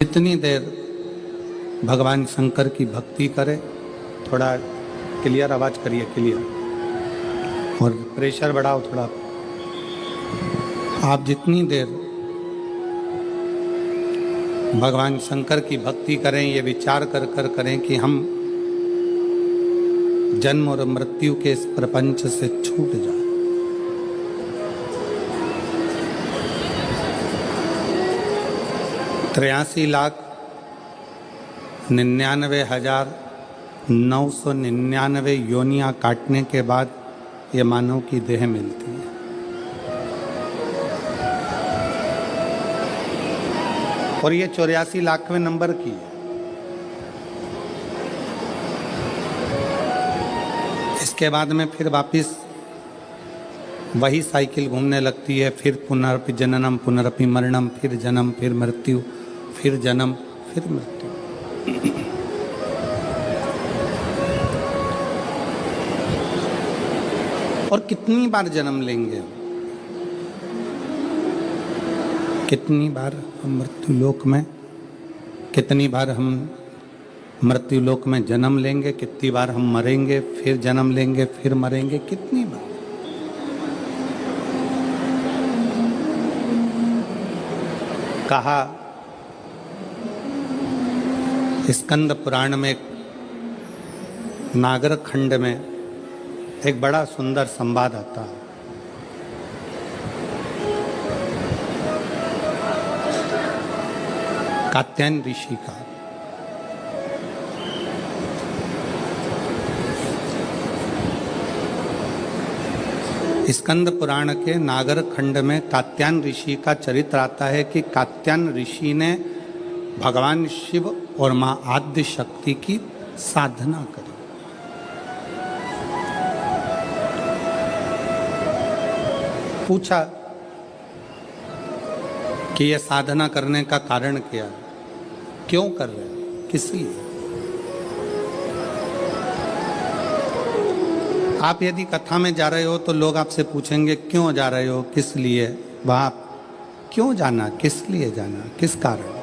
जितनी देर भगवान शंकर की भक्ति करें, थोड़ा क्लियर आवाज करिए, क्लियर, और प्रेशर बढ़ाओ थोड़ा। आप जितनी देर भगवान शंकर की भक्ति करें, ये विचार कर कर करें कि हम जन्म और मृत्यु के इस प्रपंच से छूट जाए। तिरासी लाख 99,999 योनियां काटने के बाद ये मानव की देह मिलती है। और ये 84 लाखवें नंबर की है। इसके बाद में फिर वापिस वही साइकिल घूमने लगती है, फिर पुनरपि जननम पुनरपि मरणम, फिर जन्म, फिर मृत्यु, फिर जन्म, फिर मृत्यु। और कितनी बार जन्म लेंगे, कितनी बार हम मृत्यु लोक में, कितनी बार हम मृत्यु लोक में जन्म लेंगे, कितनी बार हम मरेंगे, फिर जन्म लेंगे, फिर मरेंगे, कितनी बार। कहा स्कंद पुराण में नागर खंड में एक बड़ा सुंदर संवाद आता है। कात्यायन ऋषि का। स्कंद पुराण के नागर खंड में कात्यायन ऋषि का चरित्र आता है कि कात्यायन ऋषि ने भगवान शिव और मां आद्य शक्ति की साधना करी। पूछा कि यह साधना करने का कारण क्या है, क्यों कर रहे हैं, किस लिए। आप यदि कथा में जा रहे हो तो लोग आपसे पूछेंगे क्यों जा रहे हो, किस लिए, वहां क्यों जाना, किस लिए जाना, किस कारण।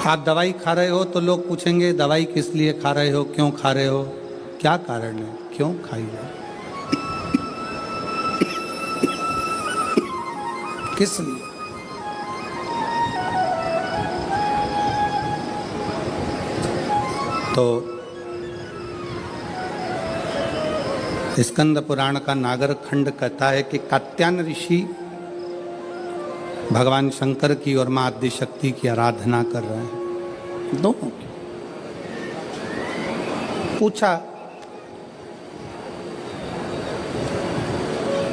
आप दवाई खा रहे हो तो लोग पूछेंगे दवाई किस लिए खा रहे हो, क्यों खा रहे हो, क्या कारण है, क्यों खाई है, किस लिए। तो स्कंद पुराण का नागर खंड कहता है कि कात्यायन ऋषि भगवान शंकर की और मां आद्य शक्ति की आराधना कर रहे हैं, दोनों की। पूछा,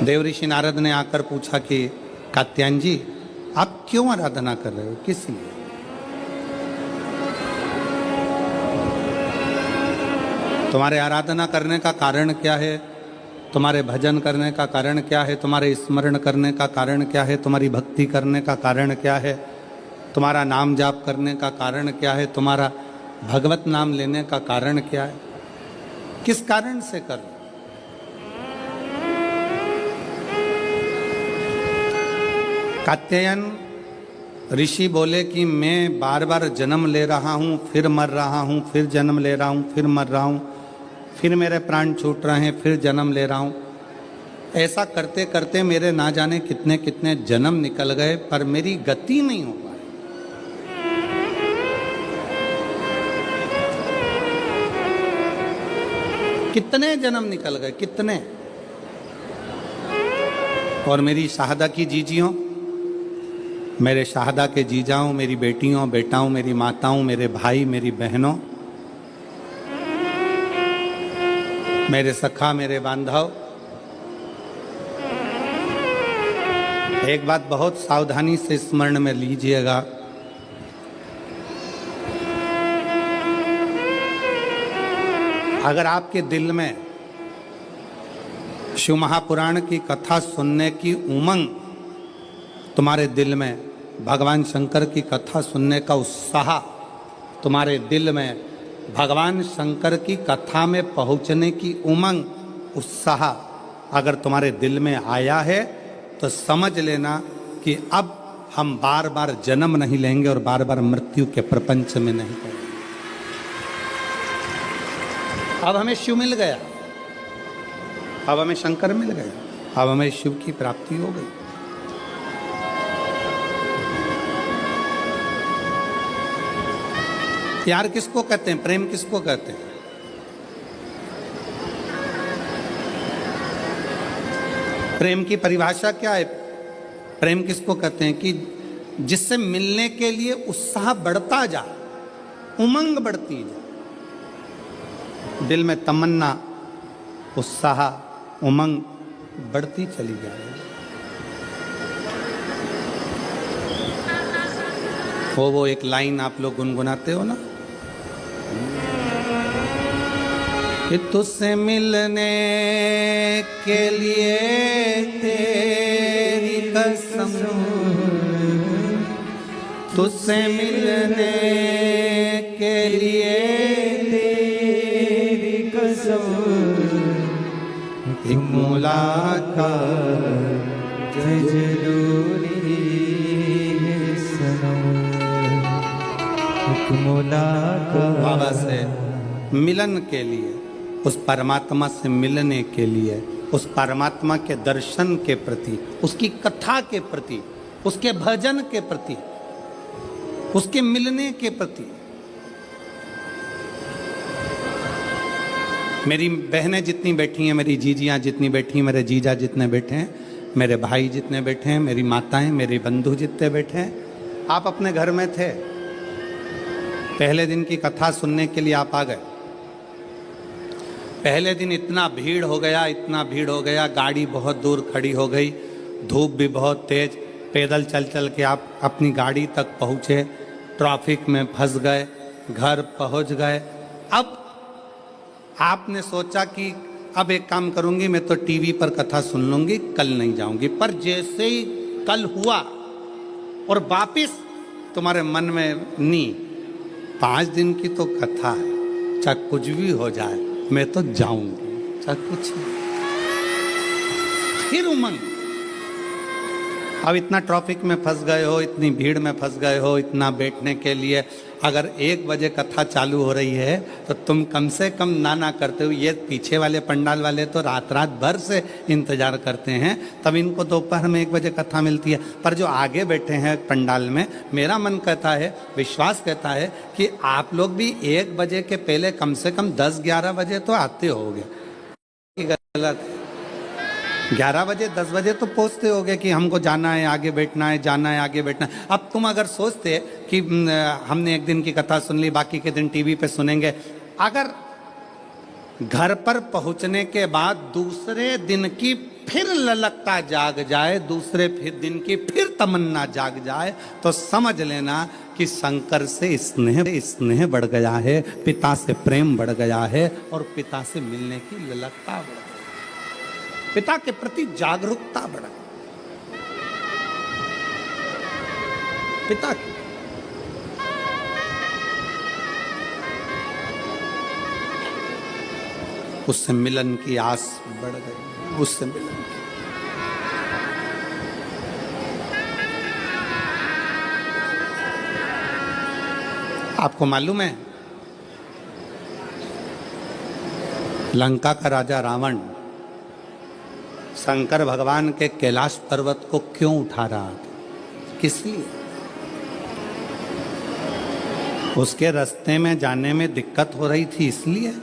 देव ऋषि नारद ने आकर पूछा कि कात्यायन जी आप क्यों आराधना कर रहे हो, किस लिए। तुम्हारे आराधना करने का कारण क्या है, तुम्हारे भजन करने का कारण क्या है, तुम्हारे स्मरण करने का कारण क्या है, तुम्हारी भक्ति करने का कारण क्या है, तुम्हारा नाम जाप करने का कारण क्या है, तुम्हारा भगवत नाम लेने का कारण क्या है, किस कारण से कर। कात्यायन ऋषि बोले कि मैं बार बार जन्म ले रहा हूँ, फिर मर रहा हूँ, फिर जन्म ले रहा हूँ, फिर मर रहा हूँ, फिर मेरे प्राण छूट रहे हैं, फिर जन्म ले रहा हूँ। ऐसा करते करते मेरे ना जाने कितने कितने जन्म निकल गए, पर मेरी गति नहीं हो पाई। कितने जन्म निकल गए, कितने। और मेरी शाहदा की जीजियों, मेरे शाहदा के जीजाओं, मेरी बेटियों बेटाओं, मेरी माताओं, मेरे भाई, मेरी बहनों, मेरे सखा, मेरे बांधव, एक बात बहुत सावधानी से स्मरण में लीजिएगा। अगर आपके दिल में शिव महापुराण की कथा सुनने की उमंग, तुम्हारे दिल में भगवान शंकर की कथा सुनने का उत्साह, तुम्हारे दिल में भगवान शंकर की कथा में पहुंचने की उमंग, उत्साह अगर तुम्हारे दिल में आया है तो समझ लेना कि अब हम बार बार जन्म नहीं लेंगे और बार बार मृत्यु के प्रपंच में नहीं पड़ेंगे। अब हमें शिव मिल गया, अब हमें शंकर मिल गया, अब हमें शिव की प्राप्ति हो गई। प्यार किसको कहते हैं, प्रेम किसको कहते हैं? प्रेम की परिभाषा क्या है? प्रेम किसको कहते हैं कि जिससे मिलने के लिए उत्साह बढ़ता जा, उमंग बढ़ती जा, दिल में तमन्ना, उत्साह, उमंग बढ़ती चली जा रही है। वो एक लाइन आप लोग गुनगुनाते हो ना कि तुझसे मिलने के लिए तेरी कसम, तुझसे मिलने के लिए तेरी कसम, एक मुलाकात जरूरी है सनम, एक मुलाकात बाबा से मिलन के लिए, उस परमात्मा से मिलने के लिए, उस परमात्मा के दर्शन के प्रति, उसकी कथा के प्रति, उसके भजन के प्रति, उसके मिलने के प्रति। मेरी बहनें जितनी बैठी हैं, मेरी जीजियाँ जितनी बैठी हैं, मेरे जीजा जितने बैठे हैं, मेरे भाई जितने बैठे हैं, मेरी माताएं, मेरे बंधु जितने बैठे हैं, आप अपने घर में थे, पहले दिन की कथा सुनने के लिए आप आ गए। पहले दिन इतना भीड़ हो गया, इतना भीड़ हो गया, गाड़ी बहुत दूर खड़ी हो गई, धूप भी बहुत तेज, पैदल चल चल के आप अपनी गाड़ी तक पहुँचे, ट्रैफिक में फंस गए, घर पहुँच गए। अब आपने सोचा कि अब एक काम करूंगी, मैं तो टीवी पर कथा सुन लूंगी, कल नहीं जाऊंगी। पर जैसे ही कल हुआ और वापिस तुम्हारे मन में नी 5 दिन की तो कथा है, चाहे कुछ भी हो जाए मैं तो जाऊंगी, चाहे कुछ नहीं। फिर उमंग, अब इतना ट्रैफिक में फंस गए हो, इतनी भीड़ में फंस गए हो, इतना बैठने के लिए, अगर 1 बजे कथा चालू हो रही है तो तुम कम से कम ना करते हो। ये पीछे वाले पंडाल वाले तो रात भर से इंतजार करते हैं, तब इनको दोपहर में 1 बजे कथा मिलती है। पर जो आगे बैठे हैं पंडाल में, मेरा मन कहता है, विश्वास कहता है कि आप लोग भी 1 बजे के पहले कम से कम 10-11 बजे तो आते होगे। गलत, 11 बजे 10 बजे तो पहुंचते होगे कि हमको जाना है, आगे बैठना है, जाना है, आगे बैठना है। अब तुम अगर सोचते कि हमने एक दिन की कथा सुन ली, बाकी के दिन टीवी पे सुनेंगे, अगर घर पर पहुंचने के बाद दूसरे दिन की फिर ललकता जाग जाए, दूसरे फिर दिन की फिर तमन्ना जाग जाए, तो समझ लेना कि शंकर से स्नेह बढ़ गया है, पिता से प्रेम बढ़ गया है और पिता से मिलने की ललकता बढ़ गई, पिता के प्रति जागरूकता बढ़ा, पिता की उससे मिलन की आस बढ़ गई, उससे मिलन की। आपको मालूम है लंका का राजा रावण शंकर भगवान के कैलाश पर्वत को क्यों उठा रहा था? किस लिए? उसके रास्ते में जाने में दिक्कत हो रही थी, इसलिए।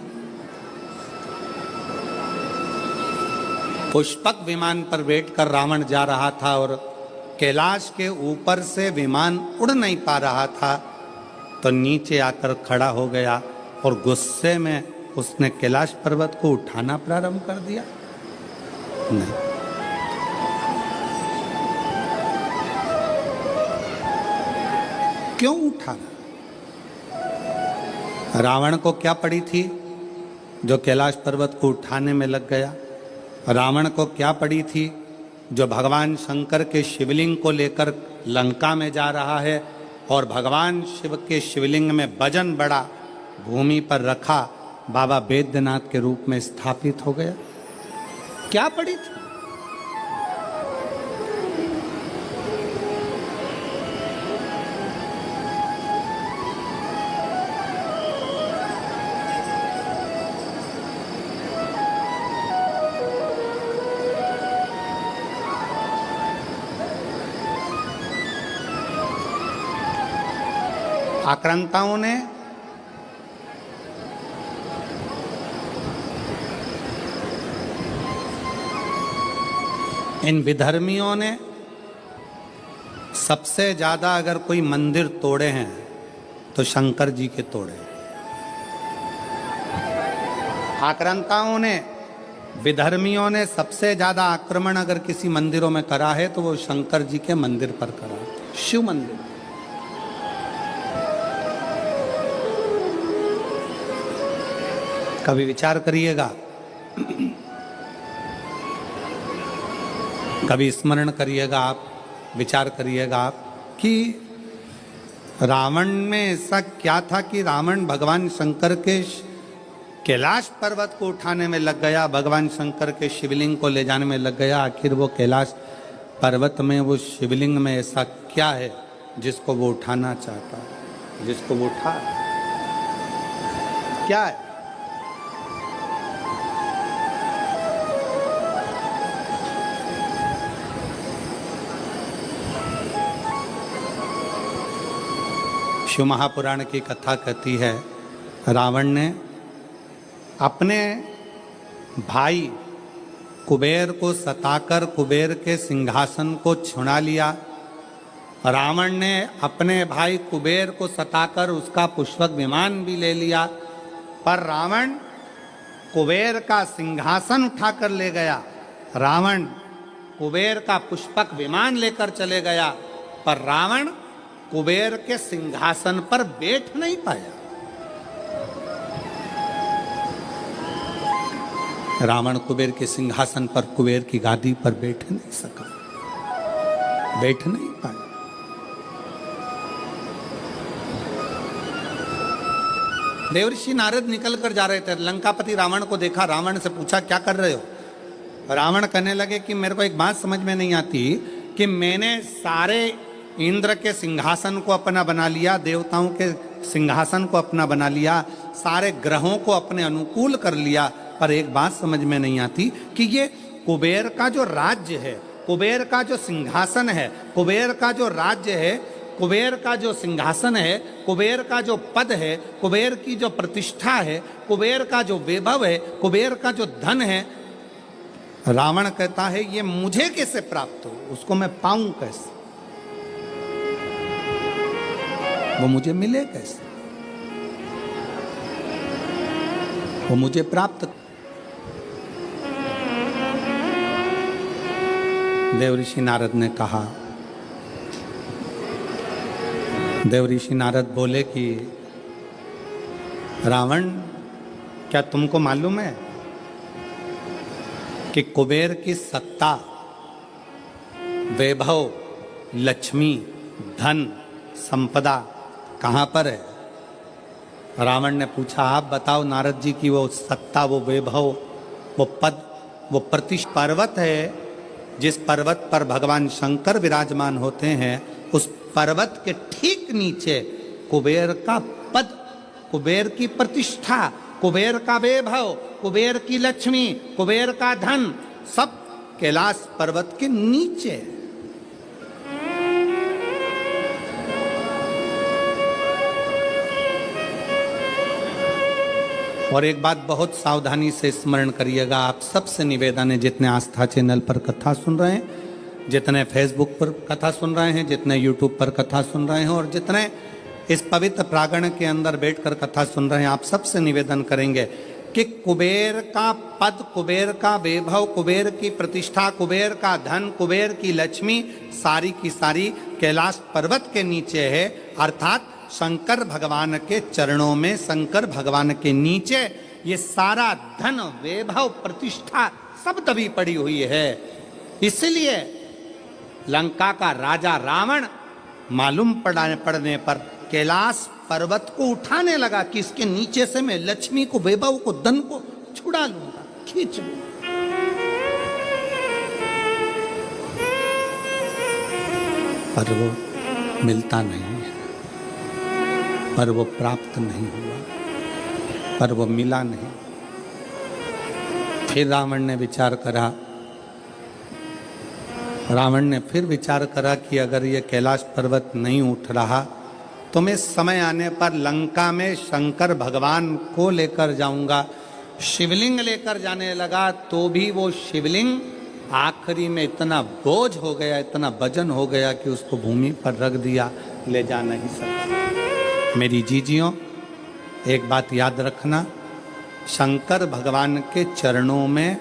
पुष्पक विमान पर बैठकर रावण जा रहा था और कैलाश के ऊपर से विमान उड़ नहीं पा रहा था, तो नीचे आकर खड़ा हो गया और गुस्से में उसने कैलाश पर्वत को उठाना प्रारंभ कर दिया। नहीं, क्यों उठाना? रावण को क्या पड़ी थी जो कैलाश पर्वत को उठाने में लग गया? रावण को क्या पड़ी थी जो भगवान शंकर के शिवलिंग को लेकर लंका में जा रहा है और भगवान शिव के शिवलिंग में वजन बड़ा भूमि पर रखा, बाबा बैद्यनाथ के रूप में स्थापित हो गया? क्या पड़ी थी? आक्रांताओं ने इन विधर्मियों ने सबसे ज्यादा अगर कोई मंदिर तोड़े हैं तो शंकर जी के तोड़े। आक्रांताओं ने, विधर्मियों ने सबसे ज्यादा आक्रमण अगर किसी मंदिरों में करा है तो वो शंकर जी के मंदिर पर करा, शिव मंदिर। कभी विचार करिएगा, कभी स्मरण करिएगा आप, विचार करिएगा आप कि रावण में ऐसा क्या था कि रावण भगवान शंकर के कैलाश पर्वत को उठाने में लग गया, भगवान शंकर के शिवलिंग को ले जाने में लग गया। आखिर वो कैलाश पर्वत में, वो शिवलिंग में ऐसा क्या है जिसको वो उठाना चाहता है, जिसको वो उठा, क्या है? शिव महापुराण की कथा कहती है, रावण ने अपने भाई कुबेर को सताकर कुबेर के सिंहासन को छुड़ा लिया। रावण ने अपने भाई कुबेर को सताकर उसका पुष्पक विमान भी ले लिया, पर रावण कुबेर का सिंहासन उठाकर ले गया। रावण कुबेर का पुष्पक विमान लेकर चले गया, पर रावण कुबेर के सिंहासन पर बैठ नहीं पाया। रावण कुबेर के सिंहासन पर, कुबेर की गादी पर बैठ नहीं सका, बैठ नहीं पाया। देवर्षि नारद निकल कर जा रहे थे, लंकापति रावण को देखा, रावण से पूछा क्या कर रहे हो? रावण कहने लगे कि मेरे को एक बात समझ में नहीं आती कि मैंने सारे इंद्र के सिंहासन को अपना बना लिया, देवताओं के सिंहासन को अपना बना लिया, सारे ग्रहों को अपने अनुकूल कर लिया, पर एक बात समझ में नहीं आती कि ये कुबेर का जो राज्य है, कुबेर का जो सिंहासन है, कुबेर का जो राज्य है, कुबेर का जो सिंहासन है, कुबेर का जो पद है, कुबेर की जो प्रतिष्ठा है, कुबेर का जो वैभव है, कुबेर का जो धन है, रावण कहता है ये मुझे कैसे प्राप्त हो, उसको मैं पाऊं कैसे, वो मुझे मिले कैसे, वो मुझे प्राप्त। देवऋषि नारद ने कहा, देवऋषि नारद बोले कि रावण, क्या तुमको मालूम है कि कुबेर की सत्ता, वैभव, लक्ष्मी, धन, संपदा कहाँ पर है? रावण ने पूछा, आप बताओ नारद जी की वो सत्ता, वो वैभव, वो पद, वो प्रतिष्ठा पर्वत है जिस पर्वत पर भगवान शंकर विराजमान होते हैं, उस पर्वत के ठीक नीचे कुबेर का पद, कुबेर की प्रतिष्ठा, कुबेर का वैभव, कुबेर की लक्ष्मी, कुबेर का धन, सब कैलाश पर्वत के नीचे। और एक बात बहुत सावधानी से स्मरण करिएगा, आप सबसे निवेदन है, जितने आस्था चैनल पर कथा सुन रहे हैं, जितने फेसबुक पर कथा सुन रहे हैं, जितने यूट्यूब पर कथा सुन रहे हैं और जितने इस पवित्र प्रांगण के अंदर बैठकर कथा सुन रहे हैं, आप सबसे निवेदन करेंगे कि कुबेर का पद, कुबेर का वैभव, कुबेर की प्रतिष्ठा, कुबेर का धन, कुबेर की लक्ष्मी सारी की सारी कैलाश पर्वत के नीचे है, अर्थात शंकर भगवान के चरणों में, शंकर भगवान के नीचे ये सारा धन, वैभव, प्रतिष्ठा सब दबी पड़ी हुई है। इसलिए लंका का राजा रावण मालूम पड़ने पर कैलाश पर्वत को उठाने लगा कि इसके नीचे से मैं लक्ष्मी को, वैभव को, धन को छुड़ा लूंगा, खींच लूंगा। पर वो मिलता नहीं है, पर वो प्राप्त नहीं हुआ, पर वो मिला नहीं। फिर रावण ने विचार करा, रावण ने फिर विचार करा कि अगर ये कैलाश पर्वत नहीं उठ रहा तुम्हें समय आने पर लंका में शंकर भगवान को लेकर जाऊंगा। शिवलिंग लेकर जाने लगा तो भी वो शिवलिंग आखिरी में इतना बोझ हो गया, इतना वजन हो गया कि उसको भूमि पर रख दिया, ले जा नहीं सकता। मेरी जीजियों, एक बात याद रखना, शंकर भगवान के चरणों में,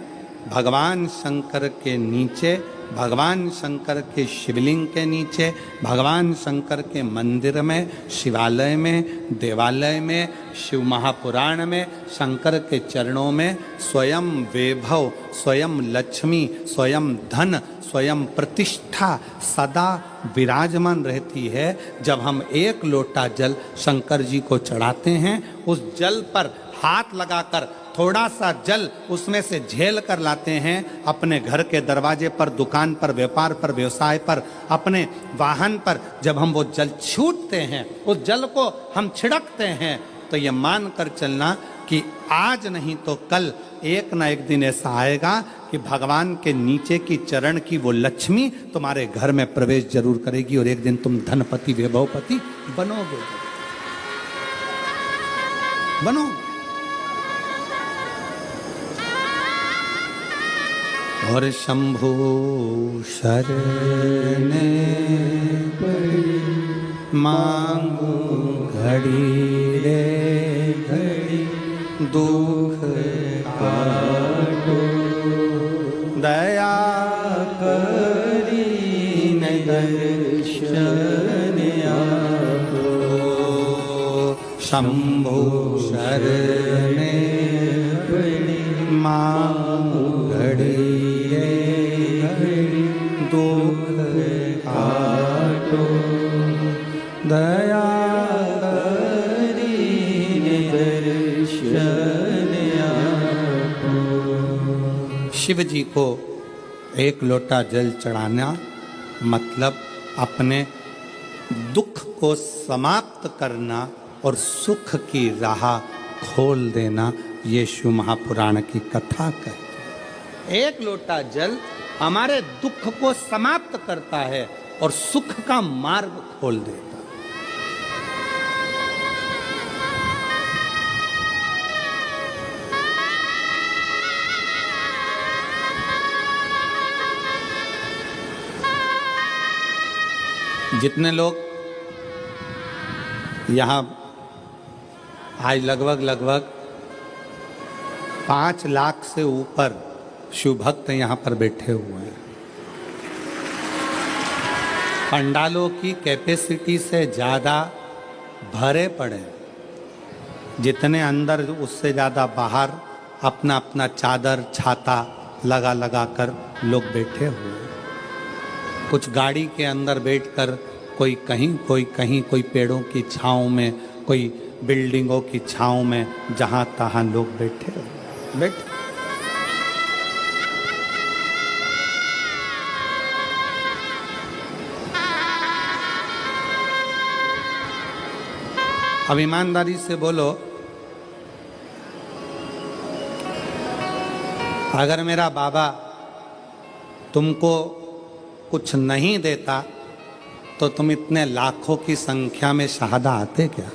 भगवान शंकर के नीचे, भगवान शंकर के शिवलिंग के नीचे, भगवान शंकर के मंदिर में, शिवालय में, देवालय में, शिव महापुराण में, शंकर के चरणों में स्वयं वैभव, स्वयं लक्ष्मी, स्वयं धन, स्वयं प्रतिष्ठा सदा विराजमान रहती है। जब हम एक लोटा जल शंकर जी को चढ़ाते हैं, उस जल पर हाथ लगाकर थोड़ा सा जल उसमें से झेल कर लाते हैं, अपने घर के दरवाजे पर, दुकान पर, व्यापार पर, व्यवसाय पर, अपने वाहन पर जब हम वो जल छूटते हैं, उस जल को हम छिड़कते हैं, तो ये मान कर चलना कि आज नहीं तो कल एक ना एक दिन ऐसा आएगा कि भगवान के नीचे की चरण की वो लक्ष्मी तुम्हारे घर में प्रवेश जरूर करेगी और एक दिन तुम धनपति वैभवपति बनोगे। बनोगे। और शंभु शरणे पड़ी मांगू घड़ी रे घड़ी, दुख काटो दया करी न दर्शन आपो। शंभु शरणे पड़ी मांगू घड़ी काटो दया करी दर्शन आपो। शिव जी को एक लोटा जल चढ़ाना मतलब अपने दुख को समाप्त करना और सुख की राह खोल देना, ये शिव महापुराण की कथा कहती है। एक लोटा जल हमारे दुख को समाप्त करता है और सुख का मार्ग खोल देता है। जितने लोग यहाँ आज लगभग 5 लाख से ऊपर शिव भक्त यहाँ पर बैठे हुए हैं। पंडालों की कैपेसिटी से ज़्यादा भरे पड़े, जितने अंदर उससे ज़्यादा बाहर अपना अपना चादर छाता लगा लगा कर लोग बैठे हुए हैं। कुछ गाड़ी के अंदर बैठकर कोई कहीं, कोई पेड़ों की छाँव में, कोई बिल्डिंगों की छाँव में, जहाँ तहाँ लोग बैठे हुए। अब ईमानदारी से बोलो, अगर मेरा बाबा तुमको कुछ नहीं देता तो तुम इतने लाखों की संख्या में शहादा आते क्या?